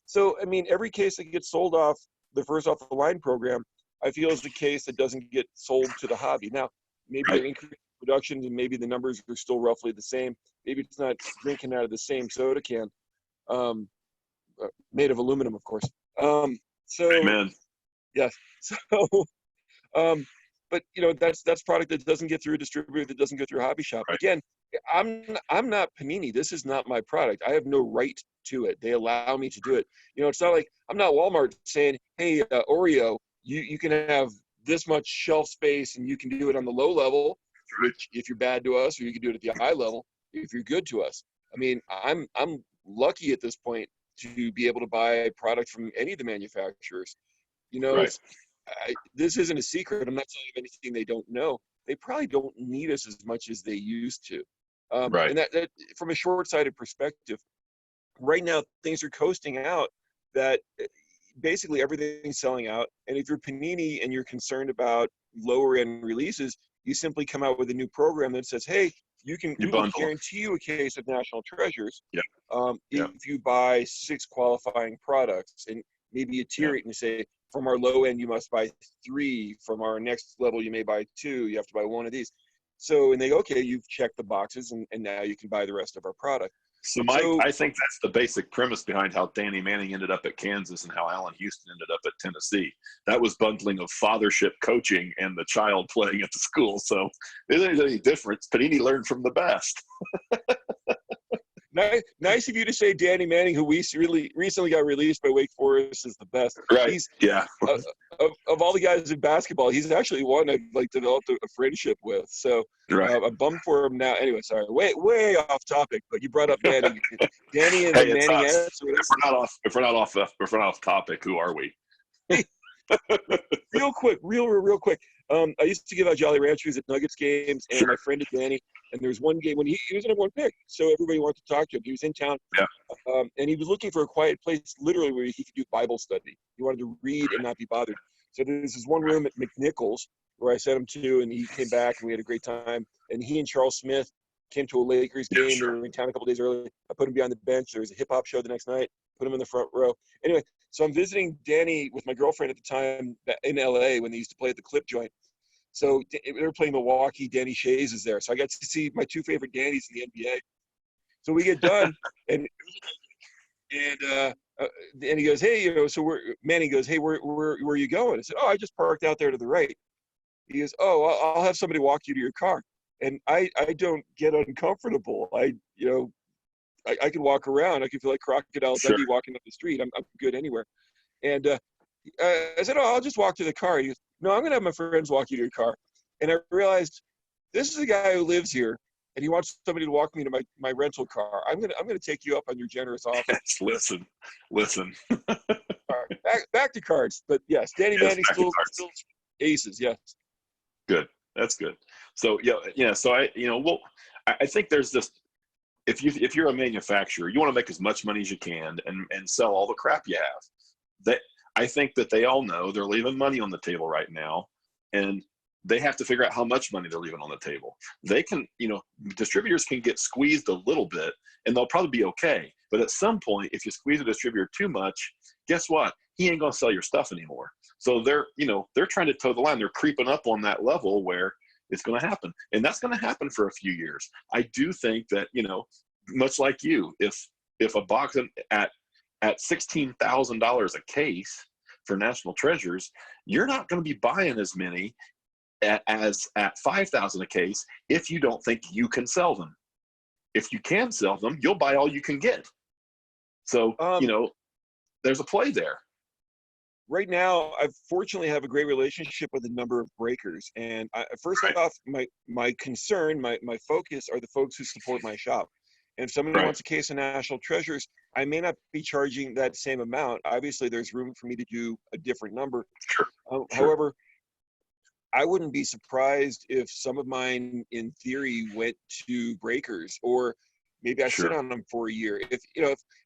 So, I mean, every case that gets sold off the first off the line program, I feel is the case that doesn't get sold to the hobby. Now, maybe they're increasing production and maybe the numbers are still roughly the same. Maybe it's not drinking out of the same soda can, made of aluminum, of course. Amen. Yes. So, but that's product that doesn't get through a distributor, that doesn't go through a hobby shop. Again, I'm not Panini. This is not my product. I have no right to it. They allow me to do it. It's not like I'm not Walmart saying, hey, Oreo, you can have this much shelf space and you can do it on the low level if you're bad to us, or you can do it at the high level if you're good to us. I mean, I'm lucky at this point to be able to buy product from any of the manufacturers. This isn't a secret. I'm not telling you anything they don't know. They probably don't need us as much as they used to. And that from a short-sighted perspective, right now things are coasting out, that basically everything's selling out. And if you're Panini and you're concerned about lower end releases, you simply come out with a new program that says, hey, we will guarantee you a case of National Treasures if you buy 6 qualifying products, and maybe you tier it and you say, from our low end, you must buy 3. From our next level, you may buy 2. You have to buy 1 of these. So, and they go, okay, you've checked the boxes, and now you can buy the rest of our product. So, Mike, I think that's the basic premise behind how Danny Manning ended up at Kansas and how Allen Houston ended up at Tennessee. That was bundling of fathership coaching and the child playing at the school. So, there isn't any difference. Panini learned from the best. Nice of you to say Danny Manning, who we recently got released by Wake Forest, is the best. Right. Of all the guys in basketball, he's actually one I've developed a friendship with. So I'm bummed for him now. Anyway, sorry, way off topic, but you brought up Danny and the Manning ads. If we're not off topic, who are we? real quick. I used to give out Jolly Ranchers at Nuggets games, and my friend Danny. And there was one game when he was the #1 pick, so everybody wanted to talk to him. He was in town, and he was looking for a quiet place, literally, where he could do Bible study. He wanted to read and not be bothered. So there's this one room at McNichols where I sent him to, and he came back, and we had a great time. And he and Charles Smith came to a Lakers game. They were in town a couple days early. I put him behind the bench. There was a hip-hop show the next night. Put him in the front row. Anyway, so I'm visiting Danny with my girlfriend at the time in L.A. when they used to play at the Clip Joint. So they were playing Milwaukee. Danny Shays is there. So I got to see my 2 favorite Dannys in the NBA. So we get done, and he goes, hey, so Manny goes, hey, where are you going? I said, oh, I just parked out there to the right. He goes, oh, I'll have somebody walk you to your car. And I don't get uncomfortable. I can walk around. I can feel like Crocodile Dundee walking up the street. I'm good anywhere. And I said, oh, I'll just walk to the car. He goes, no, I'm going to have my friends walk you to your car. And I realized this is a guy who lives here and he wants somebody to walk me to my rental car. I'm going to take you up on your generous offer. Yes, listen. All right, back to cards. But yes, Danny Yes, Manning back to still cards. aces. Yes. Good. That's good. So yeah. So I think there's this. If you're a manufacturer, you want to make as much money as you can and sell all the crap you have. I think that they all know they're leaving money on the table right now, and they have to figure out how much money they're leaving on the table. They can, distributors can get squeezed a little bit and they'll probably be okay. But at some point, if you squeeze a distributor too much, guess what? He ain't going to sell your stuff anymore. So they're trying to toe the line. They're creeping up on that level where it's going to happen. And that's going to happen for a few years. I do think that, much like you, if a box at $16,000 a case for National Treasures, you're not going to be buying as many as at $5,000 a case if you don't think you can sell them. If you can sell them, you'll buy all you can get. So, there's a play there. Right now, I fortunately have a great relationship with a number of breakers. And first off, my concern, my focus are the folks who support my shop. And if somebody wants a case of National Treasures, I may not be charging that same amount. Obviously, there's room for me to do a different number. Sure. However, I wouldn't be surprised if some of mine, in theory, went to breakers, or maybe I sit on them for a year.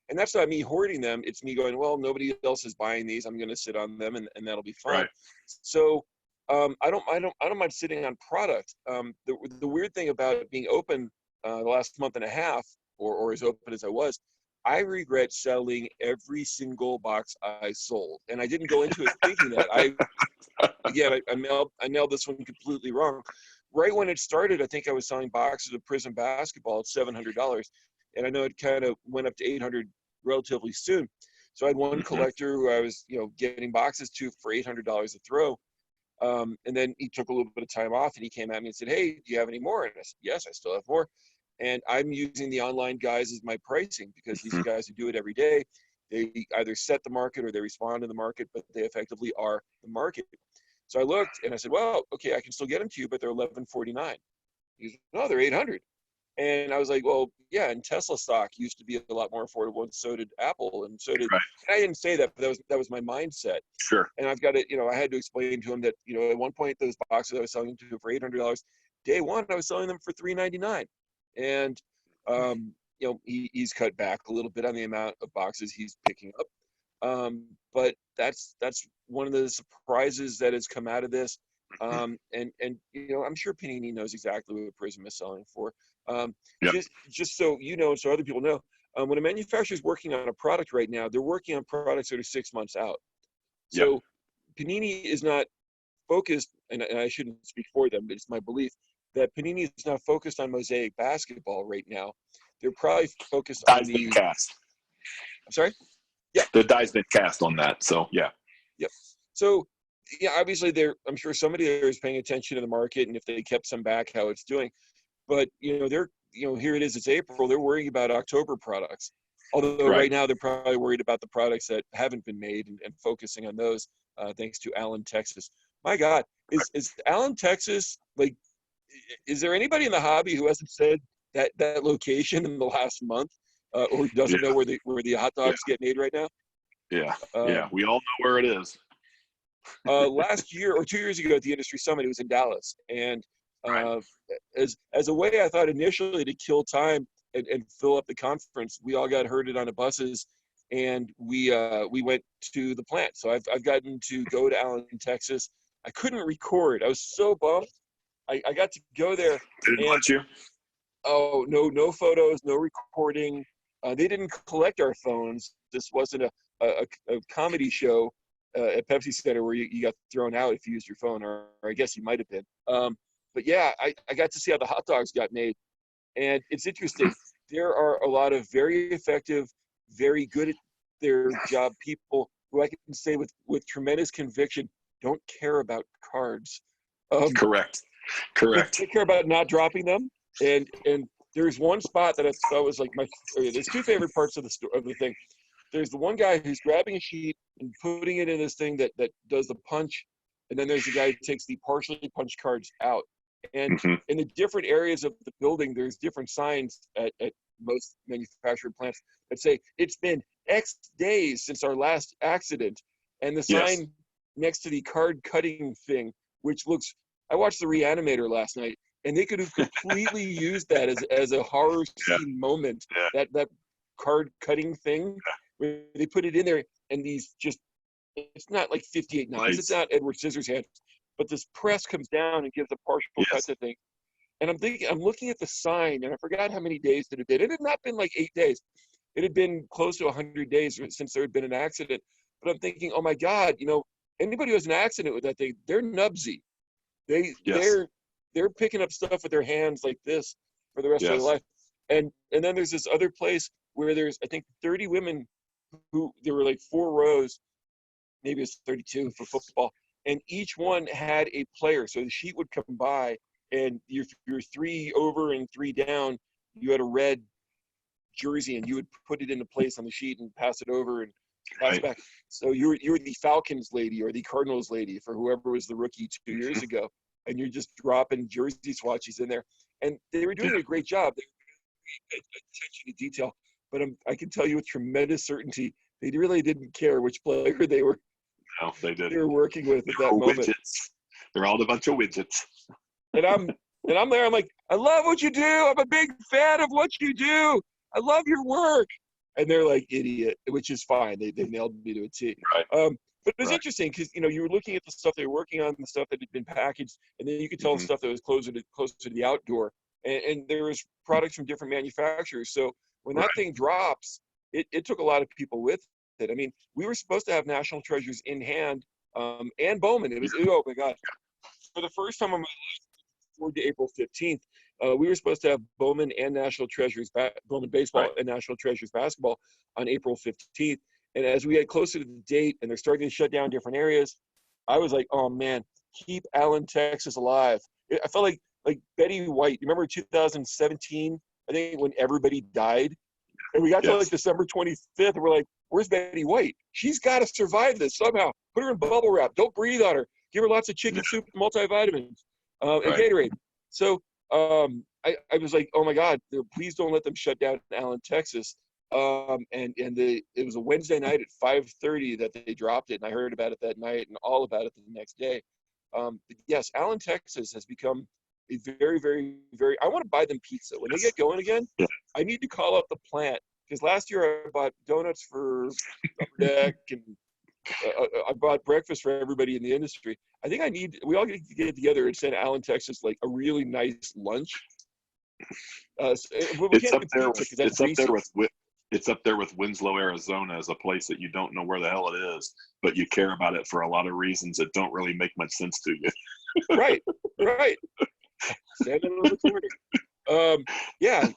And that's not me hoarding them. It's me going, well, nobody else is buying these. I'm going to sit on them, and that'll be fine. Right. So I don't mind sitting on product. The weird thing about being open the last month and a half, or as open as I was, I regret selling every single box I sold. And I didn't go into it thinking that. I nailed this one completely wrong. Right when it started, I think I was selling boxes of Prism basketball at $700. And I know it kind of went up to $800 relatively soon. So I had one collector who I was, getting boxes to for $800 a throw. And then he took a little bit of time off and he came at me and said, hey, do you have any more? And I said, yes, I still have more. And I'm using the online guys as my pricing because these guys who do it every day, they either set the market or they respond to the market, but they effectively are the market. So I looked and I said, well, okay, I can still get them to you, but they're $1,149. He said, no, they're $800. And I was like, well, yeah, and Tesla stock used to be a lot more affordable, and so did Apple, and so did. And I didn't say that, but that was my mindset. Sure. And I've got to, I had to explain to him that, at one point those boxes I was selling to for $800, day one I was selling them for $399, and he's cut back a little bit on the amount of boxes he's picking up. But that's one of the surprises that has come out of this. And I'm sure Panini knows exactly what Prism is selling for. Just so so other people know, when a manufacturer is working on a product right now, they're working on products that are 6 months out. So Panini is not focused, and I shouldn't speak for them, but it's my belief that Panini is not focused on Mosaic basketball right now. They're probably focused on the cast. I'm sorry? Yeah. The die's been cast on that. So yeah. Yep. So obviously I'm sure somebody there is paying attention to the market, and if they kept some back, how it's doing. But they're here it is, it's April, they're worrying about October products. Although right now they're probably worried about the products that haven't been made and focusing on those, thanks to Allen, Texas. My God, is Allen, Texas, like, is there anybody in the hobby who hasn't said that location in the last month, or doesn't know where the hot dogs get made right now? Yeah, we all know where it is. Last year or 2 years ago at the industry summit, it was in Dallas, and as a way, I thought initially to kill time and fill up the conference, we all got herded onto buses, and we went to the plant. So I've gotten to go to Allen, Texas. I couldn't record. I was so bummed. I got to go there. Didn't let you? Oh, no photos, no recording. They didn't collect our phones. This wasn't a comedy show at Pepsi Center where you got thrown out if you used your phone, or I guess you might have been. But yeah, I got to see how the hot dogs got made. And it's interesting. There are a lot of very effective, very good at their job people who I can say with tremendous conviction don't care about cards. Correct. They care about not dropping them. And there's one spot that I thought was like there's two favorite parts of the thing. There's the one guy who's grabbing a sheet and putting it in this thing that does the punch and then there's the guy who takes the partially punched cards out. And Hmm. in the different areas of the building, there's different signs at most manufactured plants that say it's been X days since our last accident. And the Yes. sign next to the card cutting thing, which looks, I watched The Reanimator last night, and they could have completely used that as a horror Yeah. scene moment. Yeah. That card cutting thing, where they put it in there, and these just, it's not like 58 knives. It's not Edward Scissorhands, but this press comes down and gives a partial cut Yes. to thing. And I'm thinking, I'm looking at the sign, and I forgot how many days it had been. It had not been like 8 days. It had been close to 100 days since there had been an accident. But I'm thinking, oh my God, anybody who has an accident with that thing, they're nubsy. They Yes. they're picking up stuff with their hands like this for the rest of their Yes. life. And then there's this other place where there's, I think, 30 women who, there were like 4 rows, maybe it's 32 for football, and each one had a player. So the sheet would come by, and if you're 3 over and 3 down, you had a red jersey, and you would put it into place on the sheet and pass it over and pass it Right. back. So you're the Falcons lady or the Cardinals lady for whoever was the rookie 2 years Hmm. ago, and you're just dropping jersey swatches in there. And they were doing Yeah. a great job. They paid attention to detail, but I can tell you with tremendous certainty, they really didn't care which player No, they they didn't. were working with at They're that all moment. widgets. They're all a bunch of widgets. And I'm there. I'm like, I love what you do. I'm a big fan of what you do. I love your work. And they're like, idiot, which is fine. They nailed me to a T. Right. But it was Right. interesting because you were looking at the stuff they were working on, the stuff that had been packaged, and then you could tell the Hmm. stuff that was closer to the outdoor. And there was products from different manufacturers. So when that Right. thing drops, it took a lot of people with it. I mean, we were supposed to have National Treasures in hand, and Bowman. It was, oh my God, for the first time in my forward to April 15th. We were supposed to have Bowman and National Treasures, Bowman baseball Right. and National Treasures basketball on April 15th. And as we get closer to the date and they're starting to shut down different areas, I was like, oh man, keep Allen, Texas alive. I felt like Betty White. You remember 2017? I think when everybody died, and we got to like Yes. December 25th, and we're like, where's Betty White? She's got to survive this somehow. Put her in bubble wrap. Don't breathe on her. Give her lots of chicken soup, multivitamins, and Right. Gatorade. So I was like, oh my God, please don't let them shut down Allen, Texas. It was a Wednesday night at 5:30 that they dropped it, and I heard about it that night and all about it the next day. Yes, Allen, Texas has become a very, very, very. I want to buy them pizza when they Yes. get going again. Yeah. I need to call up the plant because last year I bought donuts for Upper Deck and I bought breakfast for everybody in the industry. I think we all need to get together and send Allen, Texas, like a really nice lunch. But we It's can't up do there pizza with because that's it's up there greasy. with it's up there with Winslow, Arizona, as a place that you don't know where the hell it is, but you care about it for a lot of reasons that don't really make much sense to you. Right, right. Standing on the corner. Yeah,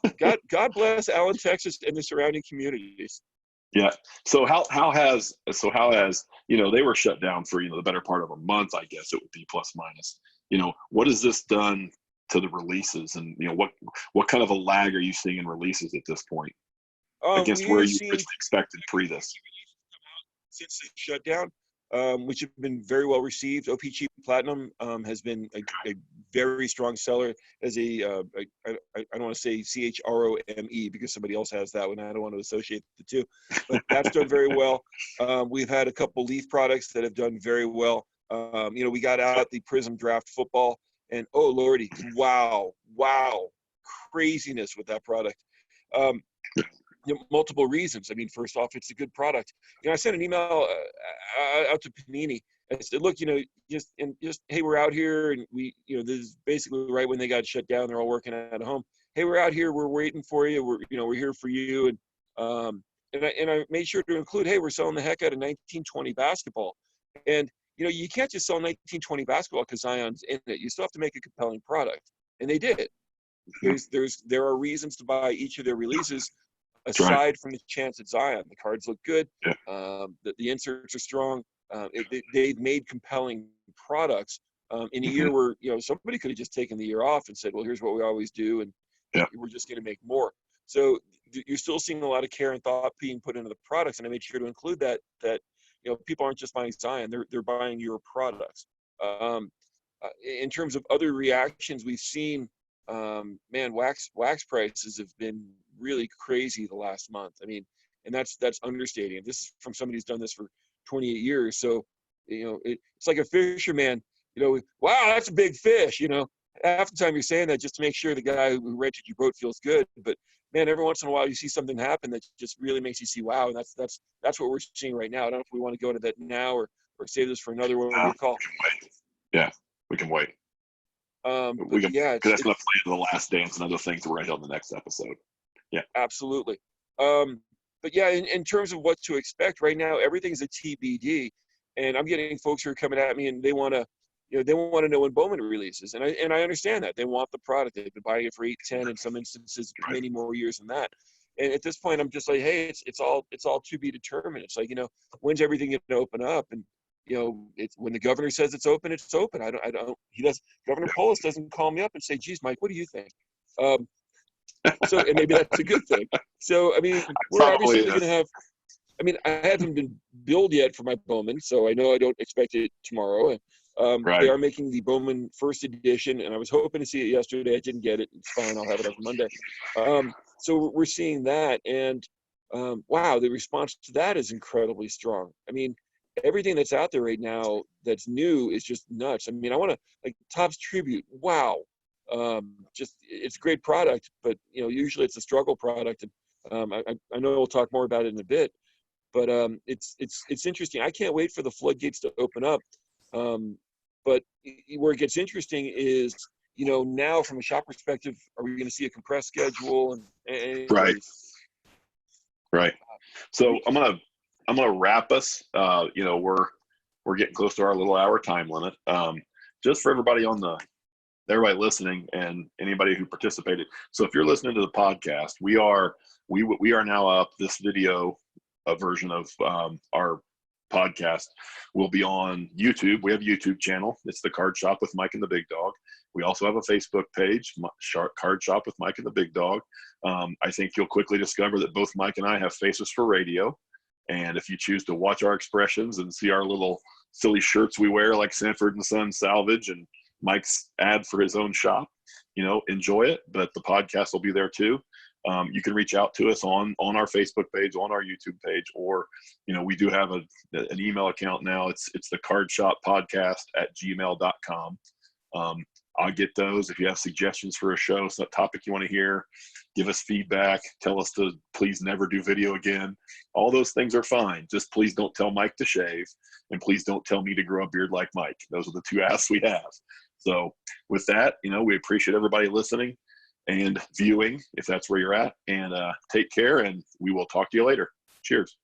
God bless Allen, Texas, and the surrounding communities. Yeah. So how has they were shut down for the better part of a month, I guess it would be plus minus. What has this done to the releases, and what kind of a lag are you seeing in releases at this point against where We've you seen originally expected pre this? since the shutdown, which have been very well received. OPG Platinum has been a very strong seller as I don't want to say CHROME because somebody else has that one. I don't want to associate the two, but that's done very well. We've had a couple Leaf products that have done very well. We got out the Prism Draft Football, and oh Lordy, wow, craziness with that product. Um, Multiple reasons. I mean, first off, it's a good product. I sent an email out to Panini and I said, look, just hey, we're out here, and this is basically right when they got shut down. They're all working at home. Hey, we're out here. We're waiting for you. We're here for you. And I made sure to include, hey, we're selling the heck out of 1920 basketball. And you can't just sell 1920 basketball because Zion's in it. You still have to make a compelling product, and they did. There are reasons to buy each of their releases. That's right. Aside from the chance at Zion, the cards look good. Yeah. The inserts are strong. They've made compelling products in a year where somebody could have just taken the year off and said, "Well, here's what we always do, and we're just going to make more." So you're still seeing a lot of care and thought being put into the products, and I made sure to include that people aren't just buying Zion; they're buying your products. In terms of other reactions we've seen, man, wax prices have been really crazy the last month. I mean, and that's understating. This is from somebody who's done this for 28 years. So, it's like a fisherman, wow, that's a big fish, half the time you're saying that just to make sure the guy who rented your boat feels good. But man, every once in a while you see something happen that just really makes you see, wow. And that's what we're seeing right now. I don't know if we want to go into that now or save this for another one we call. We can wait. Yeah, we can wait. But yeah, because that's going to play into the last dance and other things that we're going to hit on the next episode. Yeah, absolutely. But yeah, in terms of what to expect right now, everything's a TBD, and I'm getting folks who are coming at me and they want to, they want to know when Bowman releases, and I understand that they want the product. They've been buying it for 8, 10, in some instances many more years than that. And at this point, I'm just like, hey, it's all to be determined. It's like, when's everything going to open up? And it's when the governor says it's open, it's open. Governor Polis doesn't call me up and say, geez, Mike, what do you think? So, and maybe that's a good thing. So, I mean, we're obviously going to have, I haven't been billed yet for my Bowman, so I know I don't expect it tomorrow. They are making the Bowman first edition, and I was hoping to see it yesterday. I didn't get it. It's fine. I'll have it on Monday. So we're seeing that, and wow, the response to that is incredibly strong. I mean, everything that's out there right now that's new is just nuts. I mean, I want to, like, Topps Tribute. Wow. Just, it's a great product, but usually it's a struggle product. And I know we'll talk more about it in a bit, but it's interesting. I can't wait for the floodgates to open up. But where it gets interesting is, now from a shop perspective, are we going to see a compressed schedule? And right. So I'm gonna wrap us. We're getting close to our little hour time limit. Just for everybody everybody listening and anybody who participated. So if you're listening to the podcast, we are now up. This video, a version of our podcast, will be on YouTube. We have a YouTube channel. It's the Card Shop with Mike and the Big Dog. We also have a Facebook page, Card Shop with Mike and the Big Dog. I think you'll quickly discover that both Mike and I have faces for radio. And if you choose to watch our expressions and see our little silly shirts we wear, like Sanford and Son Salvage and Mike's ad for his own shop, enjoy it. But the podcast will be there too. You can reach out to us on our Facebook page, on our YouTube page, or, we do have an email account now. It's the cardshoppodcast@gmail.com. I'll get those. If you have suggestions for a show, some topic you want to hear, give us feedback, tell us to please never do video again. All those things are fine. Just please don't tell Mike to shave, and please don't tell me to grow a beard like Mike. Those are the two asks we have. So with that, we appreciate everybody listening and viewing, if that's where you're at, and take care, and we will talk to you later. Cheers.